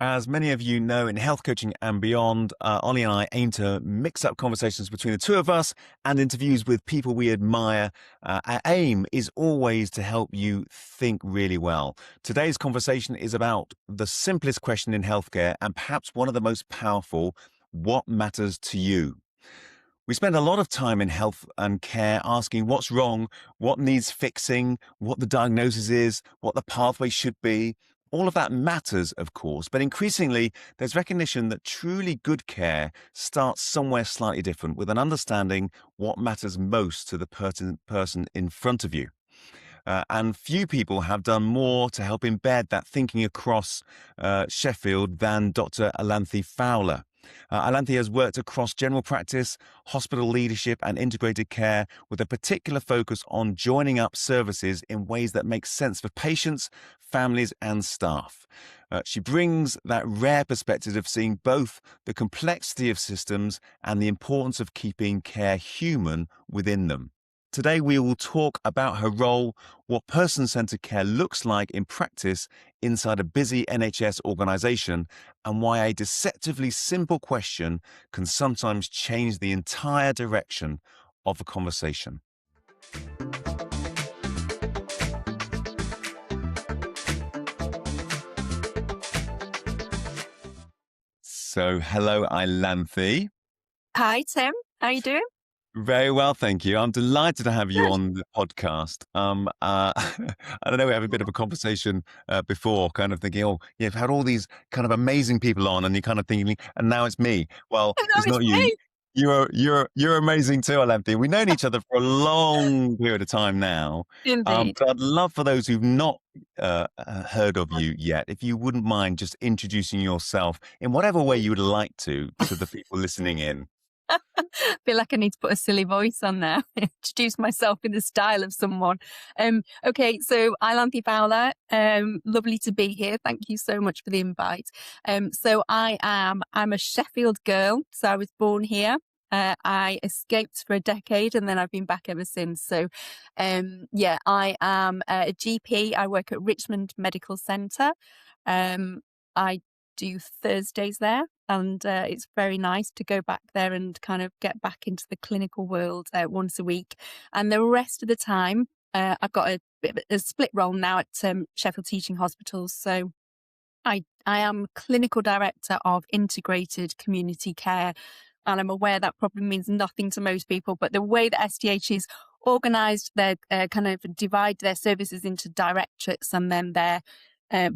As many of you know, in health coaching and beyond, Ollie and I aim to mix up conversations between the two of us and interviews with people we admire. Our aim is always to help you think really well. Today's conversation is about the simplest question in healthcare and perhaps one of the most powerful: what matters to you? We spend a lot of time in health and care asking what's wrong, what needs fixing, what the diagnosis is, what the pathway should be. All of that matters, of course, but increasingly there's recognition that truly good care starts somewhere slightly different, with an understanding what matters most to the person in front of you. And few people have done more to help embed that thinking across Sheffield than Dr Iolanthe Fowler. Iolanthe has worked across general practice, hospital leadership and integrated care, with a particular focus on joining up services in ways that make sense for patients, families and staff. She brings that rare perspective of seeing both the complexity of systems and the importance of keeping care human within them. Today, we will talk about her role, what person-centered care looks like in practice inside a busy NHS organisation, and why a deceptively simple question can sometimes change the entire direction of a conversation. So, hello, Iolanthe. Hi, Tim. How are you doing? Very well, thank you. I'm delighted to have you Good. on the podcast. I don't know, we have a bit of a conversation before, kind of thinking, oh, you've had all these kind of amazing people on, and you're kind of thinking, and now it's me. Well, Oh, no, it's it's not you. me. You're amazing too, Alamthi. We've known each other for a long period of time now, Indeed. but I'd love for those who've not heard of you yet, if you wouldn't mind just introducing yourself in whatever way you would like to the people listening in. I feel like I need to put a silly voice on there. Introduce myself in the style of someone. Okay, so Iolanthe Fowler, lovely to be here. Thank you so much for the invite. So I'm a Sheffield girl. So I was born here. I escaped for a decade and then I've been back ever since. So, I am a GP. I work at Richmond Medical Centre. I do Thursdays there, and it's very nice to go back there and kind of get back into the clinical world once a week. And the rest of the time, I've got a bit of a split role now at Sheffield Teaching Hospitals. So I am clinical director of integrated community care. And I'm aware that probably means nothing to most people, but the way that STH is organised, they kind of divide their services into directorates, and then they're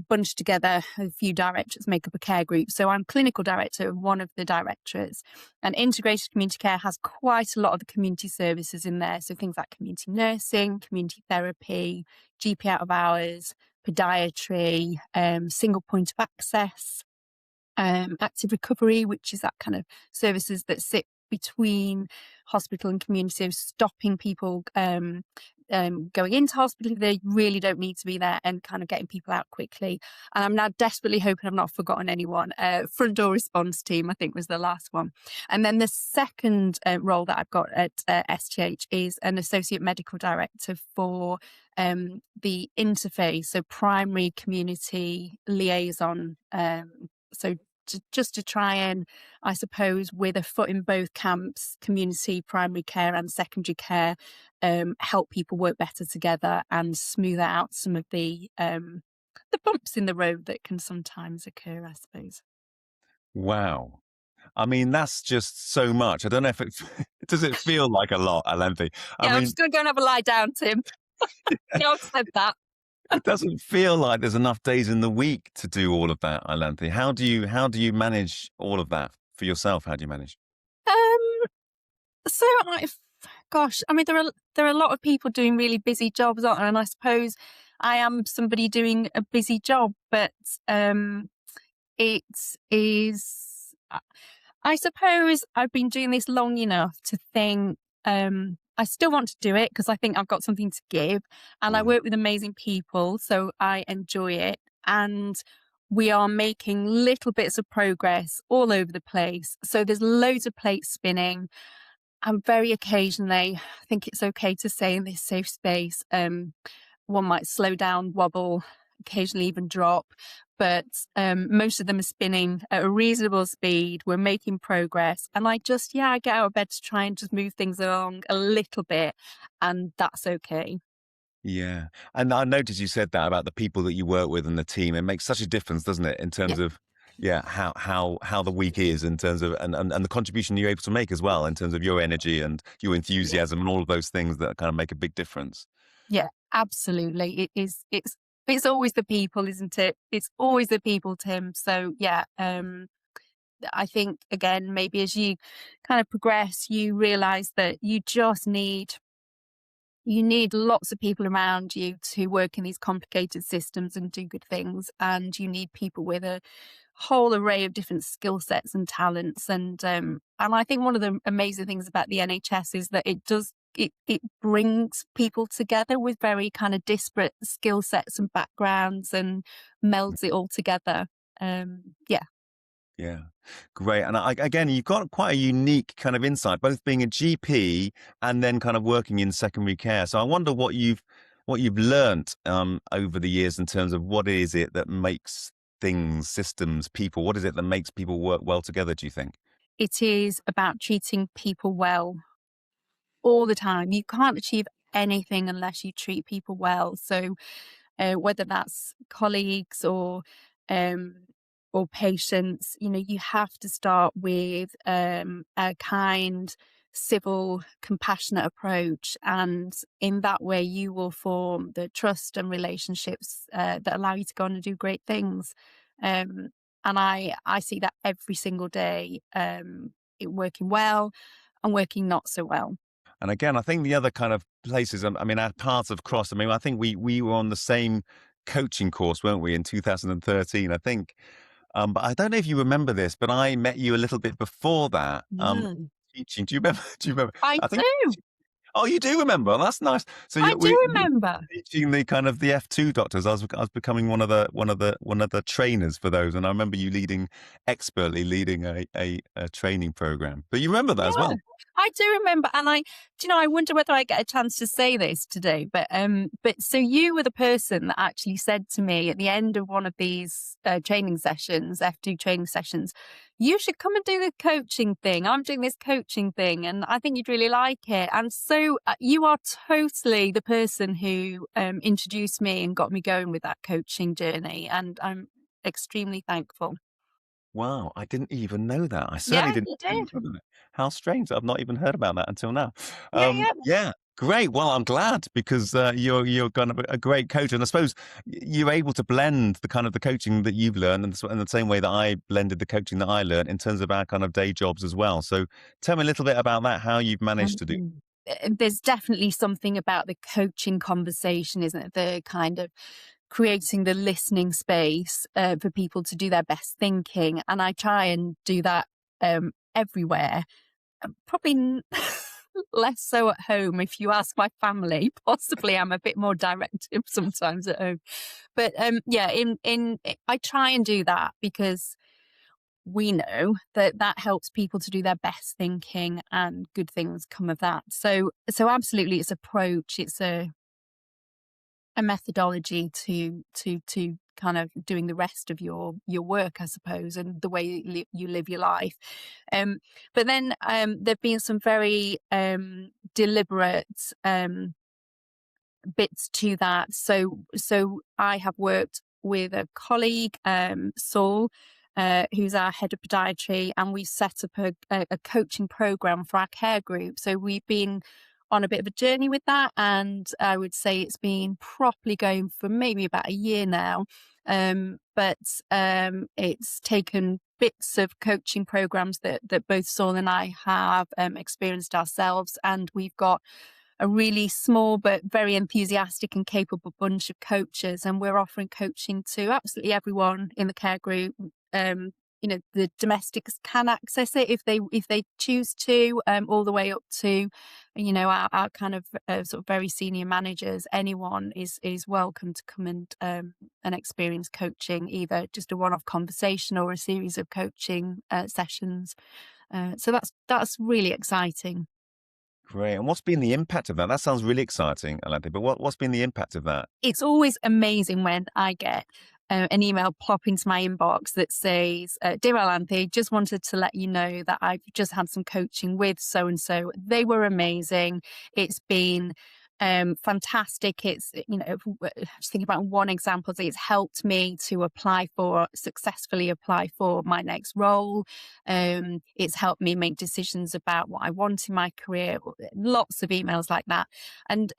bunched together. A few directorates make up a care group. So I'm clinical director of one of the directorates. And integrated community care has quite a lot of the community services in there. So things like community nursing, community therapy, GP out of hours, podiatry, single point of access, active recovery, which is that kind of services that sit between hospital and community, so stopping people going into hospital if they really don't need to be there, and kind of getting people out quickly. And I'm now desperately hoping I've not forgotten anyone. Front door response team, I think, was the last one. And then the second role that I've got at STH is an associate medical director for the interface, so primary community liaison. So just to try and, I suppose, with a foot in both camps, community, primary care and secondary care, help people work better together and smooth out some of the bumps in the road that can sometimes occur, I suppose. Wow. I mean, that's just so much. I don't know if it does it feel like a lot, Alempi? I Yeah, I'm mean, just going to go and have a lie down, Tim. No, I've said that. it doesn't feel like there's enough days in the week to do all of that, Alempi. How do you manage all of that for yourself? How do you manage? Um, so gosh, I mean, there are a lot of people doing really busy jobs, aren't there? And I suppose I am somebody doing a busy job, but it is. I suppose I've been doing this long enough to think I still want to do it because I think I've got something to give, and I Mm. work with amazing people, so I enjoy it. And we are making little bits of progress all over the place. So there's loads of plates spinning. And very occasionally, I think it's okay to say in this safe space, one might slow down, wobble, occasionally even drop. but most of them are spinning at a reasonable speed. We're making progress. And I get out of bed to try and just move things along a little bit. And that's okay. Yeah. And I noticed you said that about the people that you work with and the team. It makes such a difference, doesn't it, in Yeah. terms of how the week is in terms of and the contribution you're able to make as well in terms of your energy and your Yeah. enthusiasm and all of those things that kind of make a big difference. Yeah, absolutely. It's always the people, isn't it? It's always the people, Tim. So yeah, I think again, maybe as you kind of progress, you realize that you need lots of people around you to work in these complicated systems and do good things. And you need people with a whole array of different skill sets and talents. And I think one of the amazing things about the NHS is that it brings people together with very kind of disparate skill sets and backgrounds and melds it all together. Yeah. Yeah, great. And again, you've got quite a unique kind of insight, both being a GP and then kind of working in secondary care. So I wonder what you've learnt over the years in terms of what is it that makes things, systems, people, what is it that makes people work well together, do you think? It is about treating people well all the time. You can't achieve anything unless you treat people well. So whether that's colleagues um, or patients, you have to start with a kind, civil, compassionate approach, and in that way, you will form the trust and relationships that allow you to go on and do great things. Um, and I see that every single day, it working well and working not so well. And again, I think the other kind of places, I mean, our paths have crossed. I mean, I think we were on the same coaching course, weren't we, in 2013, I think. But I don't know if you remember this, but I met you a little bit before that. Mm. Teaching. Do you remember? Do you remember? I I think. do. Oh, you do remember. Well, that's nice. So I we do were remember. teaching the kind of the F2 doctors. I was becoming one of the trainers for those, and I remember you expertly leading a training program. But you remember that as Yeah, well. I do remember, and I wonder whether I get a chance to say this today, but so you were the person that actually said to me at the end of one of these training sessions, F2 training sessions, you should come and do the coaching thing. I'm doing this coaching thing, and I think you'd really like it. And so you are totally the person who introduced me and got me going with that coaching journey, and I'm extremely thankful. Wow, I didn't even know that. I certainly Yeah, didn't you know did. about that. How strange. I've not even heard about that until now. Yeah, yeah. Yeah, great. Well, I'm glad because you're kind of a great coach, and I suppose you're able to blend the kind of the coaching that you've learned, and in the same way that I blended the coaching that I learned in terms of our kind of day jobs as well. So, tell me a little bit about that. How you've managed to do. There's definitely something about the coaching conversation, isn't it? The kind of creating the listening space for people to do their best thinking. And I try and do that everywhere. Probably less so at home. If you ask my family, possibly I'm a bit more directive sometimes at home. But yeah, I try and do that because we know that that helps people to do their best thinking and good things come of that. So absolutely it's approach, it's a methodology to kind of doing the rest of your work, I suppose, and the way you live your life. But then there've been some very deliberate bits to that. So I have worked with a colleague, Saul, who's our head of podiatry, and we set up a coaching program for our care group. So we've been on a bit of a journey with that, and I would say it's been properly going for maybe about a year now. But it's taken bits of coaching programs that both Saul and I have experienced ourselves, and we've got a really small but very enthusiastic and capable bunch of coaches, and we're offering coaching to absolutely everyone in the care group. The domestics can access it if they choose to, all the way up to our kind of sort of very senior managers. Anyone is welcome to come and experience coaching, either just a one-off conversation or a series of coaching sessions. So that's really exciting. Great. And what's been the impact of that? That sounds really exciting, Alante, but what's been the impact of that? It's always amazing when I get an email plop into my inbox that says, "Dear Iolanthe, just wanted to let you know that I've just had some coaching with so and so. They were amazing. It's been fantastic. It's, just think about one example. It's helped me to successfully apply for my next role. It's helped me make decisions about what I want in my career." Lots of emails like that, and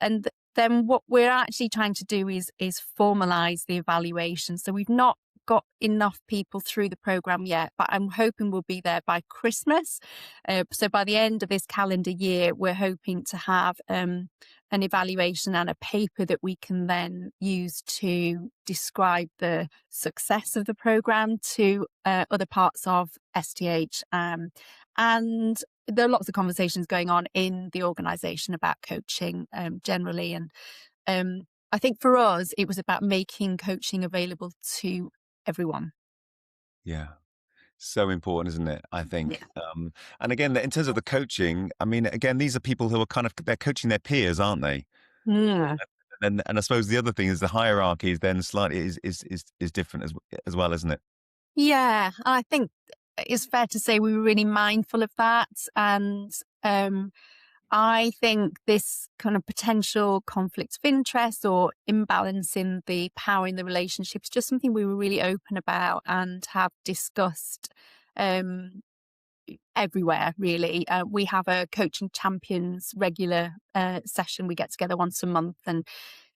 then what we're actually trying to do is formalize the evaluation. So we've not got enough people through the program yet, but I'm hoping we'll be there by Christmas. So by the end of this calendar year, we're hoping to have an evaluation and a paper that we can then use to describe the success of the program to other parts of STH. And there are lots of conversations going on in the organisation about coaching generally. And I think for us, it was about making coaching available to everyone. Yeah. So important, isn't it? I Yeah. think. And again, in terms of the coaching, I mean, again, these are people who are they're coaching their peers, aren't they? Mm. And I suppose the other thing is the hierarchy is then slightly is different as well, isn't it? Yeah, I think it's fair to say we were really mindful of that. And I think this kind of potential conflict of interest or imbalance in the power in the relationship is just something we were really open about and have discussed everywhere, really. We have a coaching champions regular session. We get together once a month, and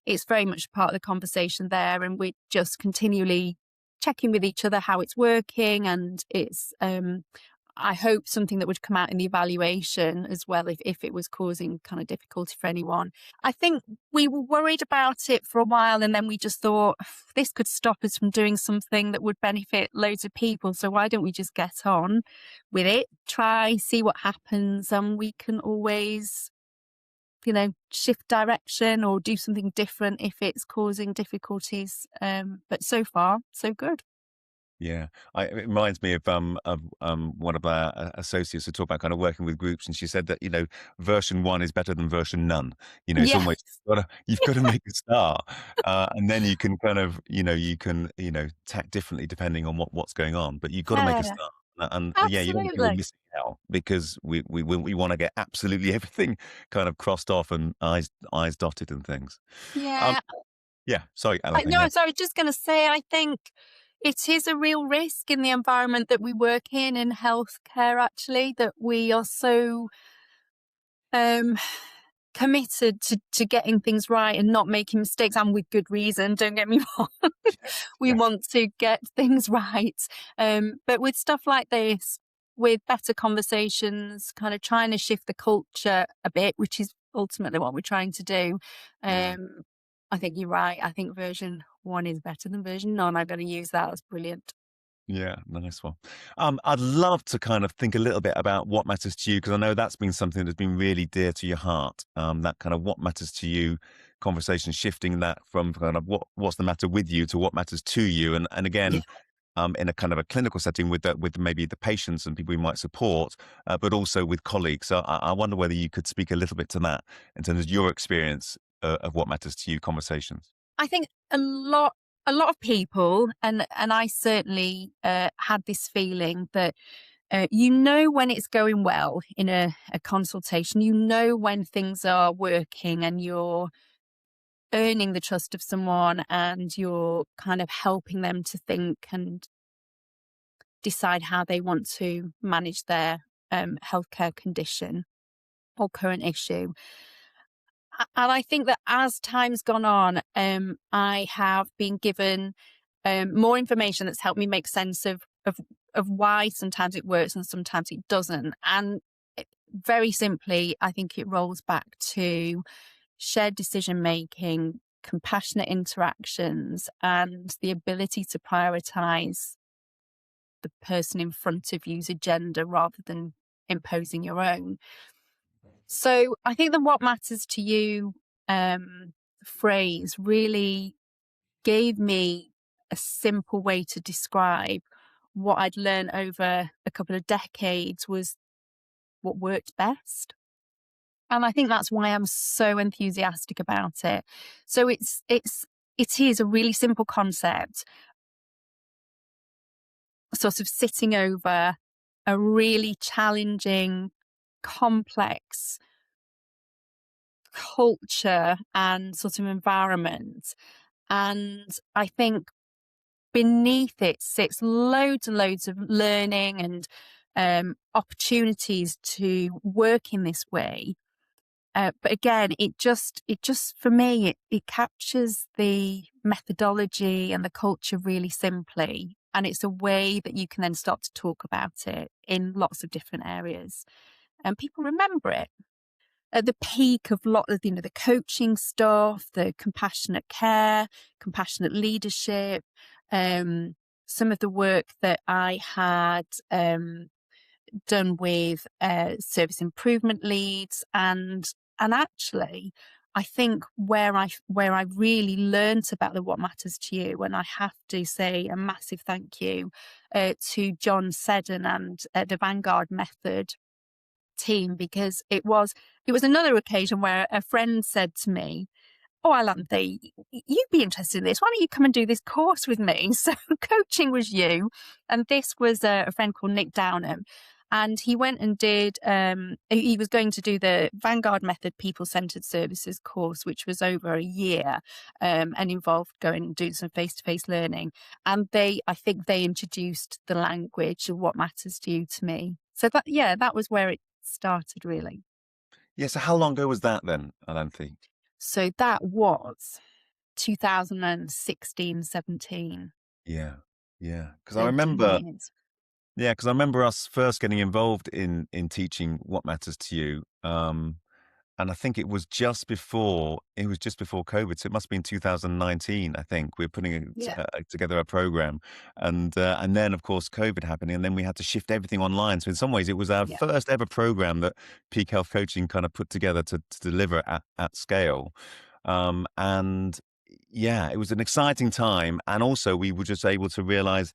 it's very much part of the conversation there. And we're just continually checking with each other how it's working. And it's, I hope, something that would come out in the evaluation as well, if it was causing kind of difficulty for anyone. I think we were worried about it for a while, and then we just thought this could stop us from doing something that would benefit loads of people. So why don't we just get on with it, try, see what happens, and we can always, shift direction or do something different if it's causing difficulties. But so far, so good. Yeah, it reminds me of one of our associates who talked about kind of working with groups, and she said that version one is better than version none. It's Yeah. almost you've got to make a start, and then you can kind of you can tack differently depending on what's going on, but you've got to make a Yeah, start. And yeah, you don't want people absolutely. missing out because we want to get absolutely everything kind of crossed off and eyes dotted and things. Um, Yeah. yeah, sorry, Alan. No, Yeah, so I was just going to say, I think it is a real risk in the environment that we work in healthcare, actually, that we are so um, committed to getting things right and not making mistakes, and with good reason, don't get me wrong. We yeah, want to get things right. But with stuff like this, with better conversations, kind of trying to shift the culture a bit, which is ultimately what we're trying to do. yeah. Um, I think you're right. I think version one is better than version none. I'm going to use that. That's brilliant. Yeah, nice one. I'd love to kind of think a little bit about what matters to you because I know that's been something that's been really dear to your heart. That kind of what matters to you conversation, shifting that from kind of what's the matter with you to what matters to you, and Yeah. again, in a kind of a clinical setting with maybe the patients and people you might support, but also with colleagues. So I wonder whether you could speak a little bit to that in terms of your experience of what matters to you conversations. I think a lot of people, and I certainly had this feeling that when it's going well in a consultation, when things are working and you're earning the trust of someone and you're kind of helping them to think and decide how they want to manage their healthcare condition or current issue. And I think that as time's gone on, I have been given more information that's helped me make sense of why sometimes it works and sometimes it doesn't. And very simply, I think it rolls back to shared decision making, compassionate interactions, and the ability to prioritize the person in front of you's agenda rather than imposing your own. So I think that what matters to you phrase really gave me a simple way to describe what I'd learned over a couple of decades was what worked best. And I think that's why I'm so enthusiastic about it. So it is a really simple concept, sort of sitting over a really challenging, complex culture and sort of environment. And I think beneath it sits loads and loads of learning and opportunities to work in this way. But again, it just for me, it captures the methodology and the culture really simply. And it's a way that you can then start to talk about it in lots of different areas. And people remember it. At the peak of lot of, the coaching stuff, the compassionate care, compassionate leadership, some of the work that I had done with service improvement leads, and actually I think where I really learnt about the What Matters to You, and I have to say a massive thank you to John Seddon and the Vanguard Method team, because it was another occasion where a friend said to me, "Oh, Iolanthe, you'd be interested in this. Why don't you come and do this course with me?" So coaching was you, and this was a friend called Nick Downham. And he went and did, he was going to do the Vanguard Method People-Centered Services course, which was over a year and involved going and doing some face-to-face learning. And I think they introduced the language of what matters to you to me. So that was where it started, really. Yeah, so how long ago was that then, Iolanthe? So that was 2016, 17, Yeah, yeah. Because I 13 remember, years. yeah, because I remember us first getting involved in teaching What Matters to You. And I think it was just before COVID. So it must have been 2019, I think. We were putting Yeah. together a program. And then, of course, COVID happening. And then we had to shift everything online. So in some ways, it was our Yeah. first ever program that Peak Health Coaching kind of put together to deliver at scale. And yeah, it was an exciting time. And also, we were just able to realize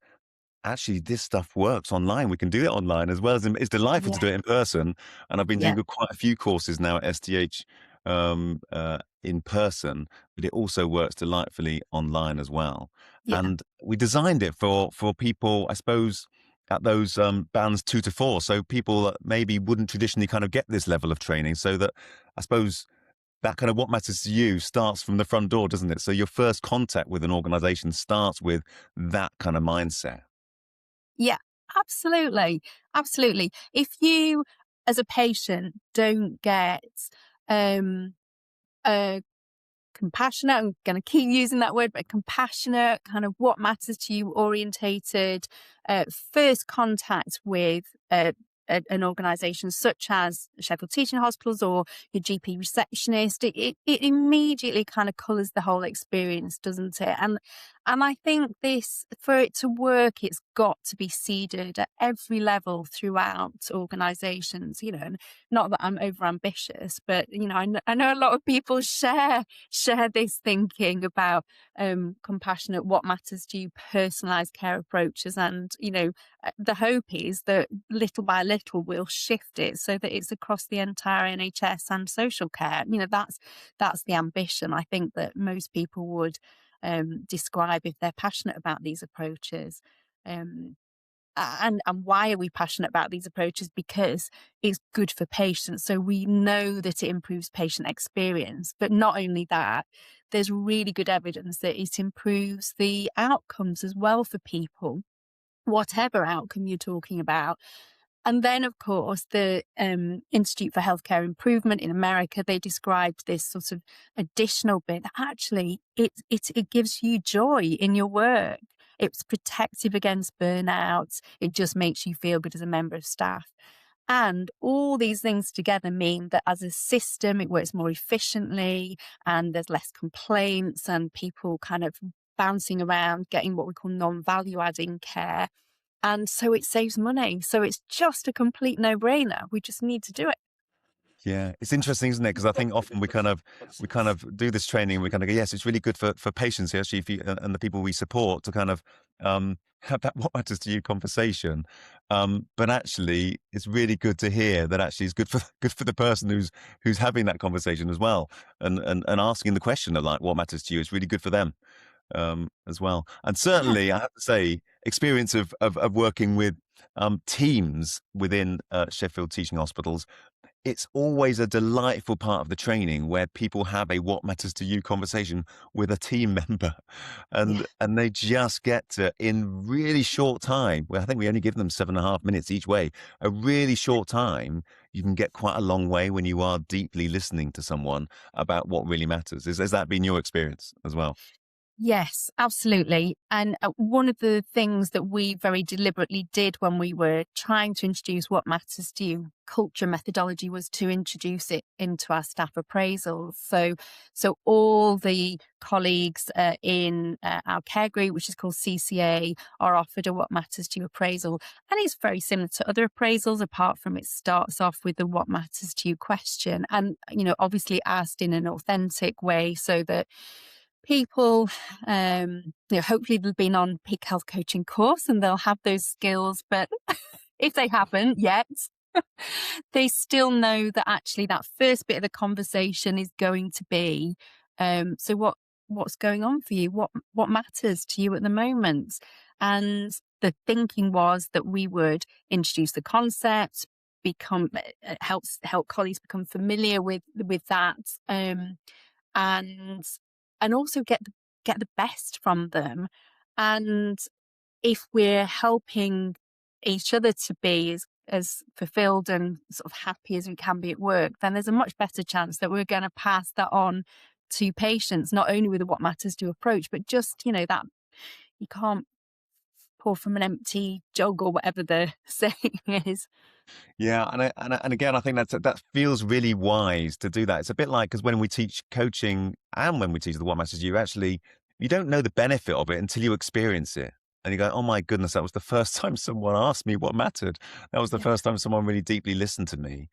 actually this stuff works online. We can do it online as well as it's delightful to Yeah. do it in person. And I've been Yeah. doing quite a few courses now at STH in person, but it also works delightfully online as well. Yeah. And we designed it for people, I suppose, at those bands 2 to 4. So people that maybe wouldn't traditionally kind of get this level of training. So that I suppose that kind of what matters to you starts from the front door, doesn't it? So your first contact with an organization starts with that kind of mindset. Yeah. Absolutely. Absolutely. If you, as a patient, don't get um, a compassionate, I'm going to keep using that word, but compassionate, kind of what matters to you orientated first contact with an organisation such as Sheffield Teaching Hospitals or your GP receptionist, it immediately kind of colours the whole experience, doesn't it? And I think this, for it to work, it's got to be seeded at every level throughout organisations. And not that I'm over ambitious, but I know a lot of people share this thinking about compassionate, what matters to you, personalised care approaches, and the hope is that little by little we'll shift it so that it's across the entire NHS and social care. That's the ambition. I think that most people would describe if they're passionate about these approaches. And why are we passionate about these approaches? Because it's good for patients. So we know that it improves patient experience. But not only that, there's really good evidence that it improves the outcomes as well for people, whatever outcome you're talking about. And then, of course, the Institute for Healthcare Improvement in America, they described this sort of additional bit that actually it gives you joy in your work. It's protective against burnout. It just makes you feel good as a member of staff. And all these things together mean that as a system, it works more efficiently and there's less complaints and people kind of bouncing around getting what we call non-value adding care. And so it saves money. So it's just a complete no-brainer. We just need to do it. Yeah, it's interesting, isn't it? Because I think often we kind of do this training and we kind of go, yes, it's really good for patients actually, if you, and the people we support to kind of have that what matters to you conversation. But actually, it's really good to hear that actually it's good for the person who's having that conversation as well, and asking the question of like what matters to you is really good for them. as well. And certainly, I have to say, experience of working with teams within Sheffield Teaching Hospitals, it's always a delightful part of the training where people have a "what matters to you" conversation with a team member, Yeah. and they just get to, in really short time, well, I think we only give them 7.5 minutes each way, a really short time, you can get quite a long way when you are deeply listening to someone about what really matters. Has that been your experience as well? Yes, absolutely. And one of the things that we very deliberately did when we were trying to introduce what matters to you culture methodology was to introduce it into our staff appraisals. So all the colleagues in our care group, which is called CCA, are offered a what matters to you appraisal. And it's very similar to other appraisals, apart from it starts off with the what matters to you question. And, obviously asked in an authentic way so that people, hopefully they've been on peak health coaching course and they'll have those skills. But if they haven't yet, they still know that actually that first bit of the conversation is going to be, so what's going on for you? What matters to you at the moment? And the thinking was that we would introduce the concept, become help colleagues become familiar with that, and also get the best from them. And if we're helping each other to be as fulfilled and sort of happy as we can be at work, then there's a much better chance that we're going to pass that on to patients, not only with a what matters to approach, but just, that you can't pour from an empty jug or whatever the saying is. Yeah, and again, I think that feels really wise to do that. It's a bit like, because when we teach coaching and when we teach the What Matters to You, actually, you don't know the benefit of it until you experience it. And you go, "Oh my goodness, that was the first time someone asked me what mattered. That was the Yeah. first time someone really deeply listened to me."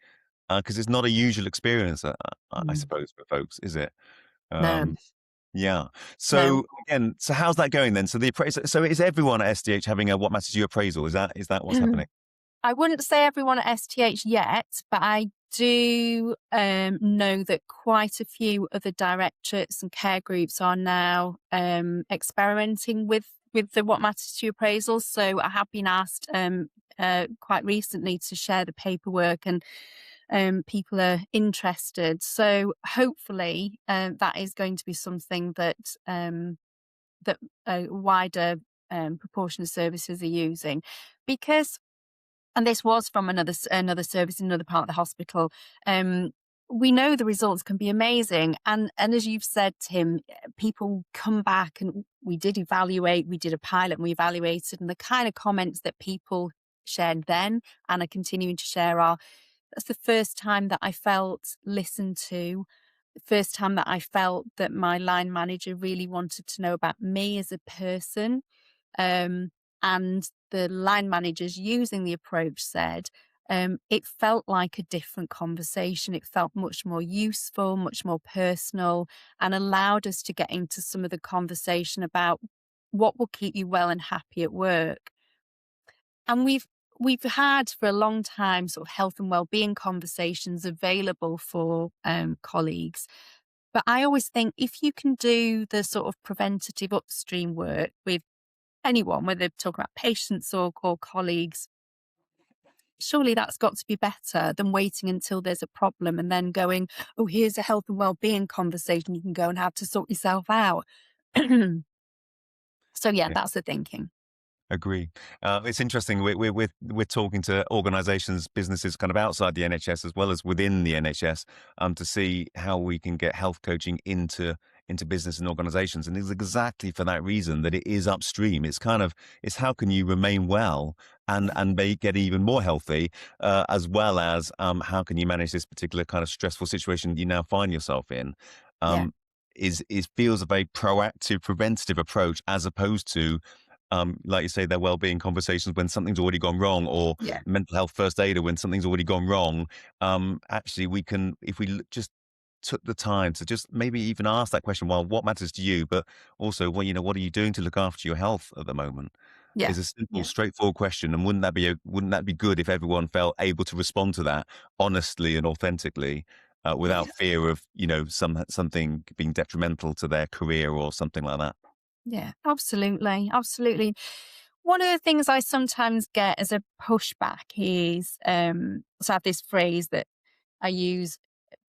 Because it's not a usual experience, I Mm. suppose, for folks, is it? No, Um, yeah. no. So again, so how's that going then? So the appraisal. So is everyone at SDH having a What Matters to You appraisal? Is that what's happening? I wouldn't say everyone at STH yet, but I do know that quite a few other directorates and care groups are now experimenting with the What Matters to You appraisals. So I have been asked quite recently to share the paperwork, and people are interested. So hopefully that is going to be something that a wider proportion of services are using, because and this was from another service in another part of the hospital. We know the results can be amazing, and as you've said, Tim, people come back, and we did evaluate. We did a pilot, and we evaluated, and the kind of comments that people shared then and are continuing to share are, "That's the first time that I felt listened to. The first time that I felt that my line manager really wanted to know about me as a person." Um, and the line managers using the approach said, it felt like a different conversation. It felt much more useful, much more personal, and allowed us to get into some of the conversation about what will keep you well and happy at work. And we've had for a long time sort of health and well-being conversations available for colleagues. But I always think if you can do the sort of preventative upstream work with anyone, whether they're talking about patients or colleagues, surely that's got to be better than waiting until there's a problem and then going, "Oh, here's a health and well-being conversation you can go and have to sort yourself out." So yeah, that's the thinking. Agree. It's interesting. We're talking to organisations, businesses, kind of outside the NHS as well as within the NHS, to see how we can get health coaching into business and organisations, and it's exactly for that reason that it is upstream. It's how can you remain well and get even more healthy, as well as how can you manage this particular kind of stressful situation you now find yourself in. Yeah, Um, is feels a very proactive, preventative approach as opposed to like you say, their well-being conversations when something's already gone wrong, or yeah, mental health first aider when something's already gone wrong. Actually, we can, if we just took the time to just maybe even ask that question, well, what matters to you? But also, well, what are you doing to look after your health at the moment? yeah, Is a simple, yeah, straightforward question. And wouldn't that be good if everyone felt able to respond to that honestly and authentically, yeah. without fear of, something being detrimental to their career or something like that? Yeah, absolutely. Absolutely. One of the things I sometimes get as a pushback is, so I have this phrase that I use,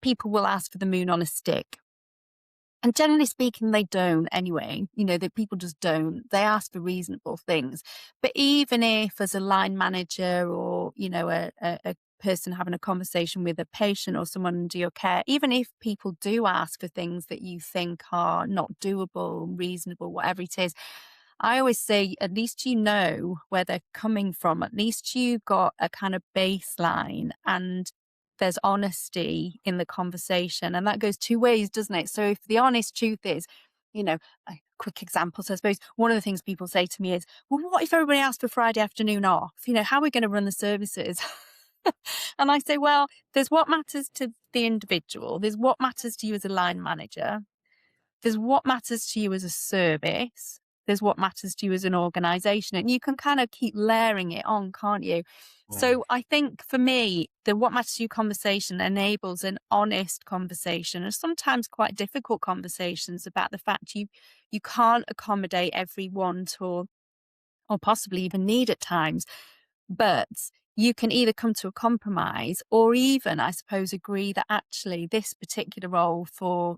people will ask for the moon on a stick. And generally speaking, they don't anyway. That people just don't. They ask for reasonable things. But even if, as a line manager or, a person having a conversation with a patient or someone under your care, even if people do ask for things that you think are not doable, reasonable, whatever it is, I always say, at least you know where they're coming from. At least you've got a kind of baseline and there's honesty in the conversation. And that goes two ways, doesn't it? So if the honest truth is, a quick example. So I suppose one of the things people say to me is, well, what if everybody asked for Friday afternoon off? How are we going to run the services? And I say, well, there's what matters to the individual. There's what matters to you as a line manager. There's what matters to you as a service. There's what matters to you as an organization. And you can kind of keep layering it on, can't you? Mm. So I think for me, the what matters to you conversation enables an honest conversation and sometimes quite difficult conversations about the fact you can't accommodate every want or possibly even need at times. But you can either come to a compromise or even, I suppose, agree that actually this particular role for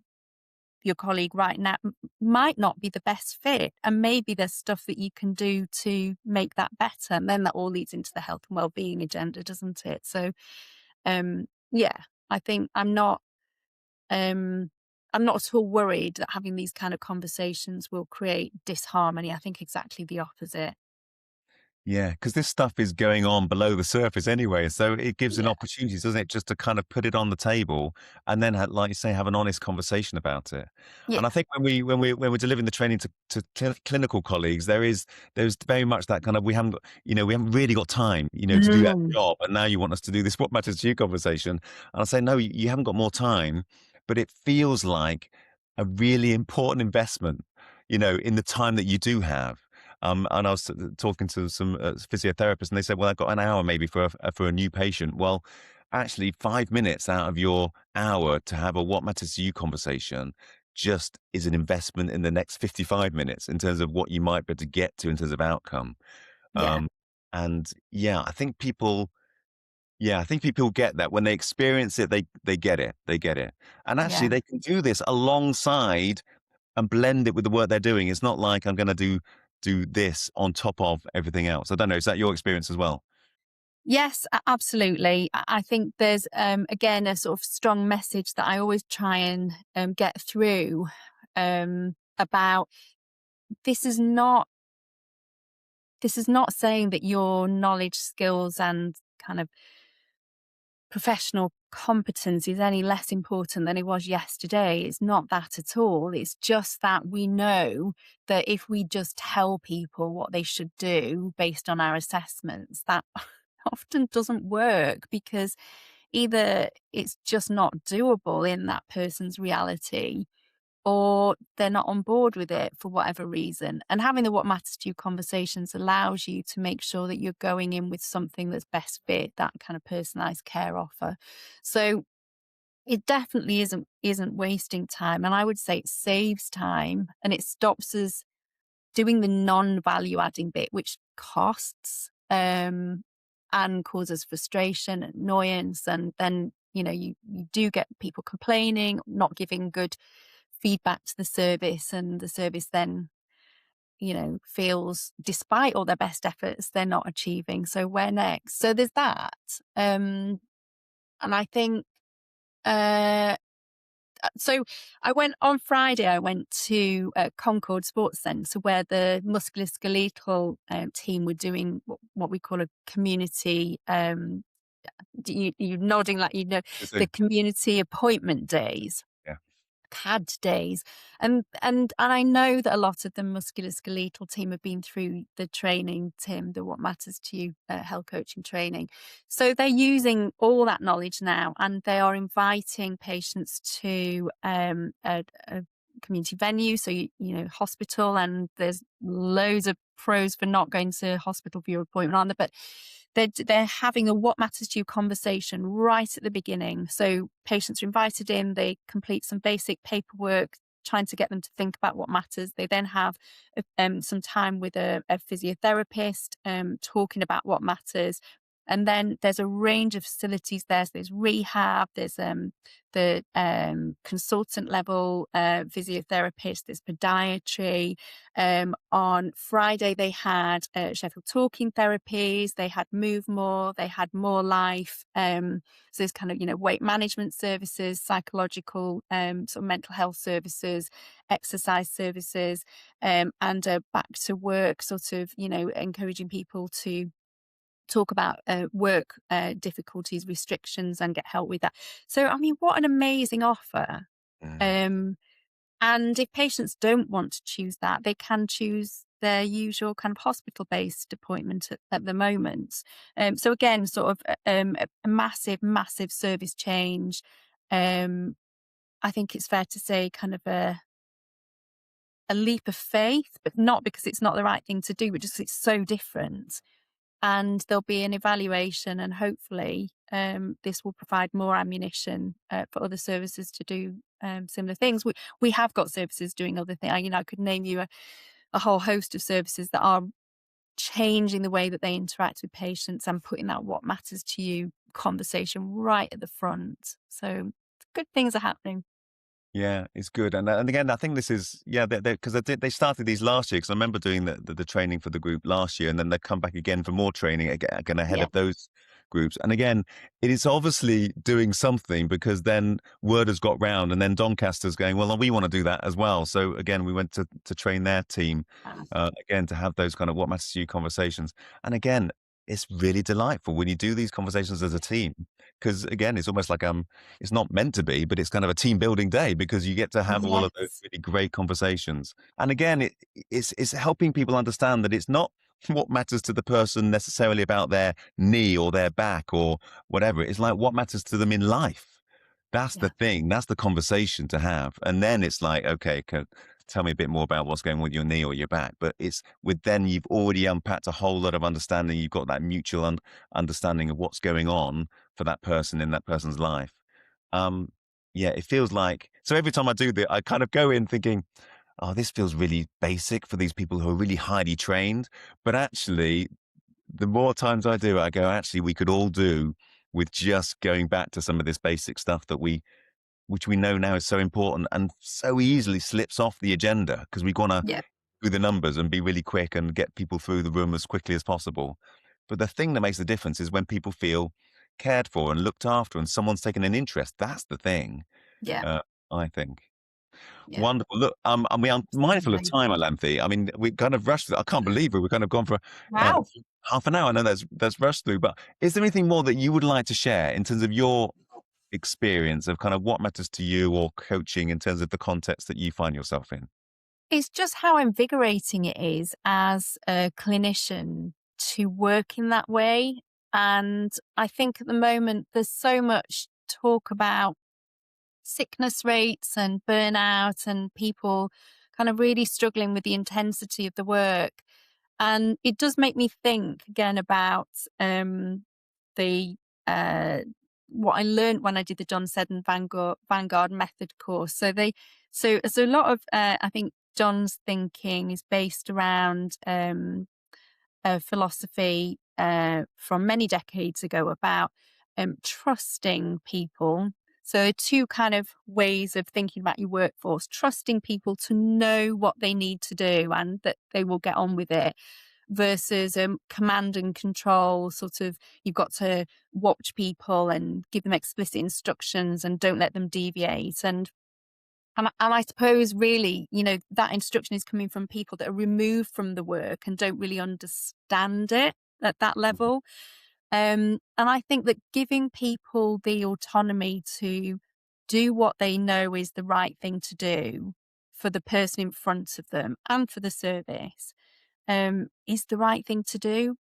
your colleague right now might not be the best fit, and maybe there's stuff that you can do to make that better, and then that all leads into the health and well-being agenda, doesn't it? So yeah, I think um I'm not at all worried that having these kind of conversations will create disharmony. I think exactly the opposite. Yeah, because this stuff is going on below the surface anyway, so it gives an Yeah, opportunity, doesn't it, just to kind of put it on the table and then, like you say, have an honest conversation about it. yeah. And I think when we're delivering the training to clinical colleagues, there's very much that kind of we haven't really got time, to do that Mm. job, and now you want us to do this what matters to you conversation. And I say, no, you haven't got more time, but it feels like a really important investment, in the time that you do have. And I was talking to some physiotherapists, and they said, "Well, I've got an hour maybe for a new patient." Well, actually, 5 minutes out of your hour to have a "What matters to you" conversation just is an investment in the next 55 minutes in terms of what you might be able to get to in terms of outcome. Yeah, Um, and I think people get that when they experience it, they get it, they get it, and actually yeah. they can do this alongside and blend it with the work they're doing. It's not like I'm gonna do this on top of everything else. I don't know, is that your experience as well? Yes, absolutely. I think there's, again, a sort of strong message that I always try and get through about this is not this is not saying that your knowledge, skills, and kind of professional competence is any less important than it was yesterday. It's not that at all. It's just that we know that if we just tell people what they should do based on our assessments, that often doesn't work because either it's just not doable in that person's reality or they're not on board with it for whatever reason. And having the what matters to you conversations allows you to make sure that you're going in with something that's best fit, that kind of personalized care offer. So it definitely isn't wasting time. And I would say it saves time and it stops us doing the non-value adding bit, which costs and causes frustration, annoyance, and then you do get people complaining, not giving good feedback to the service, and the service then feels, despite all their best efforts, they're not achieving. So where next? So there's that, and I think uh so I went on Friday. I went to Concord Sports Centre where the musculoskeletal team were doing what we call a community. You're nodding like It's the a community appointment days. Yeah. CAD days. And I know that a lot of the musculoskeletal team have been through the training, Tim, the What Matters to You health coaching training. So they're using all that knowledge now and they are inviting patients to a community venue. So, hospital, and there's loads of pros for not going to hospital for your appointment, aren't there? But they're having a what matters to you conversation right at the beginning. So patients are invited in, they complete some basic paperwork, trying to get them to think about what matters. They then have some time with a physiotherapist, talking about what matters. And then there's a range of facilities there. So there's rehab, there's the consultant level physiotherapist, there's podiatry. On Friday, they had Sheffield Talking Therapies, they had Move More, they had More Life. So there's kind of, weight management services, psychological, sort of mental health services, exercise services, and back to work, sort of, encouraging people to talk about work difficulties, restrictions, and get help with that. So, I mean, what an amazing offer. Mm. Um, and if patients don't want to choose that, they can choose their usual kind of hospital-based appointment at the moment. So again, sort of a massive, massive service change. I think it's fair to say kind of a leap of faith, but not because it's not the right thing to do, but just it's so different. And there'll be an evaluation, and hopefully this will provide more ammunition for other services to do similar things. We have got services doing other things. I could name you a whole host of services that are changing the way that they interact with patients and putting that what matters to you conversation right at the front. So good things are happening. Yeah, it's good, and again, I think this is because they started these last year because I remember doing the training for the group last year, and then they come back again for more training again ahead Yeah, of those groups. And again, it is obviously doing something because then word has got round, and then Doncaster's going, well, we want to do that as well. So again, we went to train their team again to have those kind of what matters to you conversations. And again, it's really delightful when you do these conversations as a team because again, it's almost like it's not meant to be, but it's kind of a team building day because you get to have all of those yes, really great conversations. And again, it's helping people understand that it's not what matters to the person necessarily about their knee or their back or whatever. It's like what matters to them in life. That's the yeah, thing. That's the conversation to have. And then it's like, okay, tell me a bit more about what's going on with your knee or your back. But it's with then you've already unpacked a whole lot of understanding. You've got that mutual understanding of what's going on for that person in that person's life. Um, yeah, it feels like so every time I do that, I kind of go in thinking, oh, this feels really basic for these people who are really highly trained. But actually, the more times I do it, I go, actually, we could all do with just going back to some of this basic stuff which we know now is so important and so easily slips off the agenda because we want to yeah, do the numbers and be really quick and get people through the room as quickly as possible. But the thing that makes the difference is when people feel cared for and looked after and someone's taken an interest. That's the thing, yeah, uh, I think. yeah. Wonderful. Look, and we are mindful of Absolutely. time, Alanthe. I mean, we kind of rushed. I can't believe it. We've kind of gone for uh, Wow. half an hour. I know that's rushed through, but is there anything more that you would like to share in terms of your experience of kind of what matters to you or coaching in terms of the context that you find yourself in? It's just how invigorating it is as a clinician to work in that way. And I think at the moment there's so much talk about sickness rates and burnout and people kind of really struggling with the intensity of the work. And it does make me think again about the uh, what I learned when I did the John Seddon Vanguard method course. So a lot of I think John's thinking is based around a philosophy from many decades ago about trusting people. So, two kind of ways of thinking about your workforce: trusting people to know what they need to do and that they will get on with it, versus command and control. Sort of, you've got to watch people and give them explicit instructions and don't let them deviate. And I suppose really, that instruction is coming from people that are removed from the work and don't really understand it at that level. And I think that giving people the autonomy to do what they know is the right thing to do for the person in front of them and for the service is the right thing to do.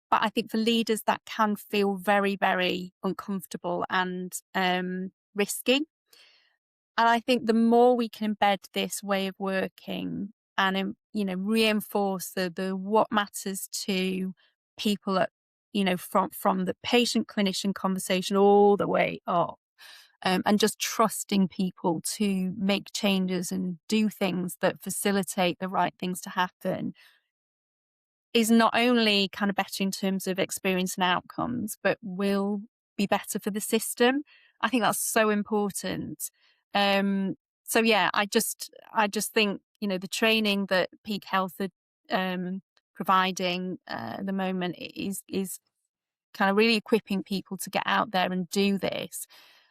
But I think for leaders that can feel very, very uncomfortable and risky. And I think the more we can embed this way of working and, reinforce the what matters to people at, from the patient clinician conversation all the way up, and just trusting people to make changes and do things that facilitate the right things to happen is not only kind of better in terms of experience and outcomes, but will be better for the system. I think that's so important. Um, so yeah, I just think, the training that Peak Health are providing at the moment is kind of really equipping people to get out there and do this.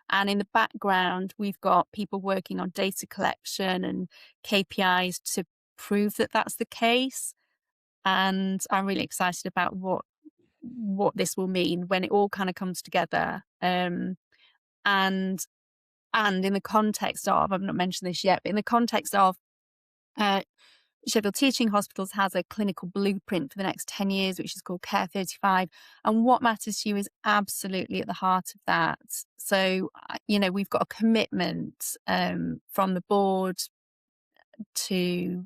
And in the background, we've got people working on data collection and KPIs to prove that that's the case. And I'm really excited about what this will mean when it all kind of comes together. And in the context of, I've not mentioned this yet, but in the context of uh, Sheffield Teaching Hospitals has a clinical blueprint for the next 10 years, which is called Care 35. And what matters to you is absolutely at the heart of that. So, we've got a commitment from the board to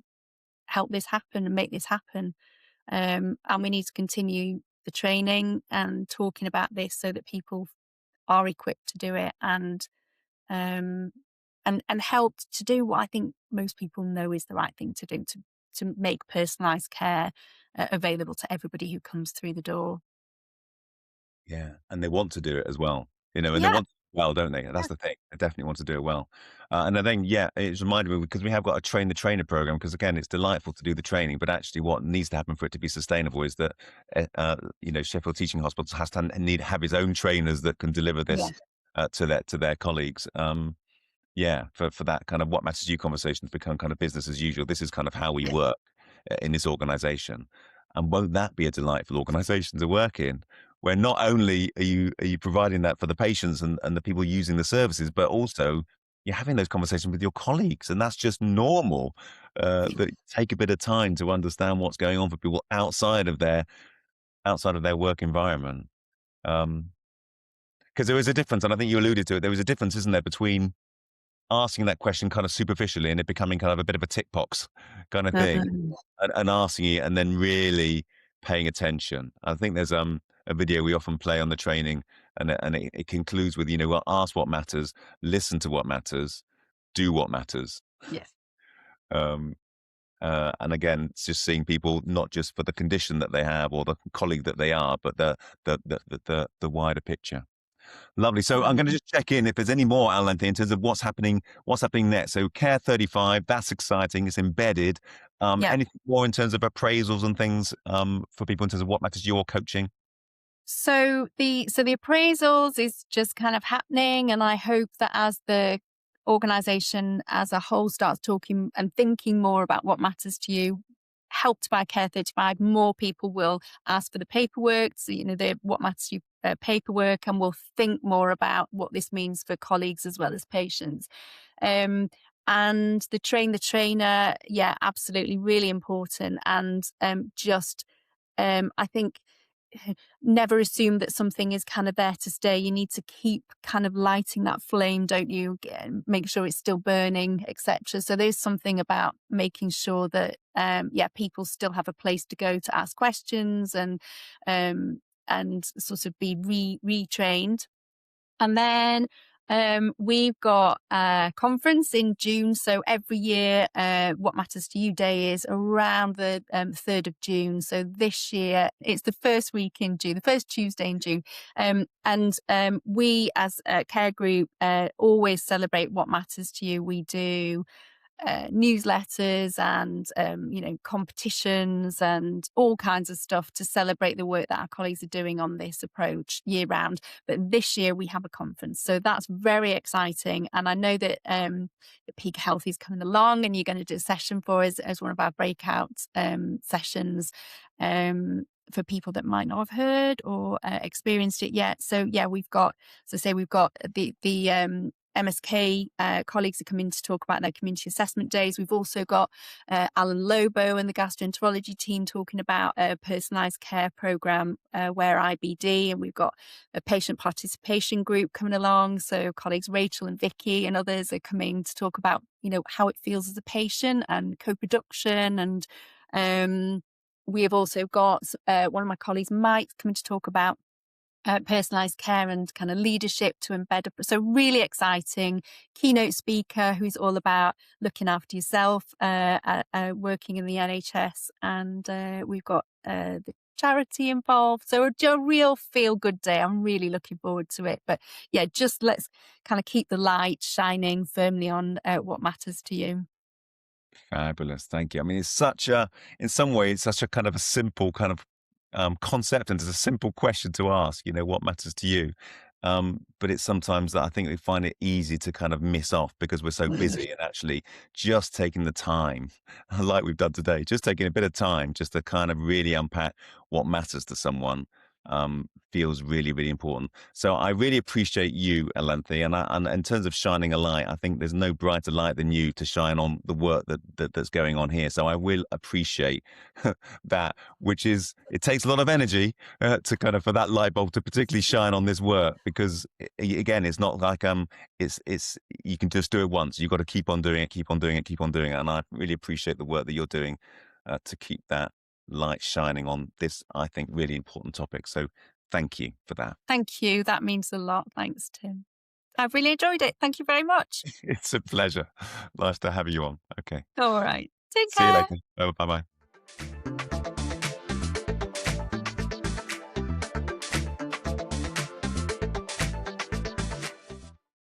help this happen and make this happen. And we need to continue the training and talking about this so that people are equipped to do it um, and helped to do what I think most people know is the right thing to do to make personalised care available to everybody who comes through the door. Yeah, and they want to do it as well, and they Yeah, want to do it well, don't they? yeah, That's the thing. They definitely want to do it well. And I think, yeah, it's reminded me because we have got a train the trainer program. Because again, it's delightful to do the training, but actually, what needs to happen for it to be sustainable is that, Sheffield Teaching Hospitals has to need have its own trainers that can deliver yeah, this to their colleagues. Yeah, for that kind of what matters to you conversations become kind of business as usual. This is kind of how we yeah, work in this organization. And won't that be a delightful organization to work in? Where not only are you providing that for the patients and the people using the services, but also you're having those conversations with your colleagues. And that's just normal. That take a bit of time to understand what's going on for people outside of their work environment. Because there is a difference, and I think you alluded to it. There is a difference, isn't there, between asking that question kind of superficially and it becoming kind of a bit of a tick box kind of thing, um, and asking it and then really paying attention. I think there's a video we often play on the training, and it concludes with, well, ask what matters, listen to what matters, do what matters. yes. Um, and again, it's just seeing people not just for the condition that they have or the colleague that they are, but the wider picture. Lovely. So I'm going to just check in if there's any more, Alan, in terms of what's happening next. So Care 35, that's exciting. It's embedded. Yeah. Anything more in terms of appraisals and things for people in terms of what matters to your coaching? So the appraisals is just kind of happening, and I hope that as the organization as a whole starts talking and thinking more about what matters to you, helped by Care 35, more people will ask for the paperwork. So, the what matters to you paperwork, and will think more about what this means for colleagues as well as patients. Um, and the train the trainer, yeah, absolutely, really important. And I think never assume that something is kind of there to stay. You need to keep kind of lighting that flame, don't you? Make sure it's still burning, etc. So there's something about making sure that people still have a place to go to ask questions and sort of be retrained. And then we've got a conference in June. So every year, What Matters to You Day is around the 3rd of June. So this year, it's the first week in June, the first Tuesday in June. And we as a care group always celebrate what matters to you. We do newsletters and competitions and all kinds of stuff to celebrate the work that our colleagues are doing on this approach year round. But this year we have a conference, so that's very exciting. And I know that the Peak Health is coming along, and you're going to do a session for us as one of our breakout sessions. For people that might not have heard or experienced it yet. So yeah, we've got, as I say, we've got the MSK colleagues are coming to talk about their community assessment days. We've also got Alan Lobo and the gastroenterology team talking about a personalised care programme where IBD, and we've got a patient participation group coming along. So colleagues Rachel and Vicky and others are coming to talk about, how it feels as a patient and co-production. And we have also got one of my colleagues, Mike, coming to talk about personalised care and kind of leadership to embed. So really exciting keynote speaker who's all about looking after yourself, working in the NHS, and we've got the charity involved. So a real feel good day. I'm really looking forward to it. But yeah, just let's kind of keep the light shining firmly on what matters to you. Fabulous. Thank you. I mean, it's such a, in some ways, such a kind of a simple kind of concept, and it's a simple question to ask, what matters to you? But it's sometimes that I think we find it easy to kind of miss off because we're so busy, and actually just taking the time, like we've done today, just taking a bit of time just to kind of really unpack what matters to someone feels really, really important. So I really appreciate you, Alanthe, and in terms of shining a light, I think there's no brighter light than you to shine on the work that's going on here. So I will appreciate that, which is, it takes a lot of energy to kind of, for that light bulb to particularly shine on this work, because again, it's not like it's you can just do it once. You've got to keep on doing it, keep on doing it, keep on doing it. And I really appreciate the work that you're doing to keep that light shining on this, I think, really important topic. So thank you for that. Thank you. That means a lot. Thanks, Tim. I've really enjoyed it. Thank you very much. It's a pleasure. Nice to have you on. Okay. All right. Take See you care. later. Bye bye.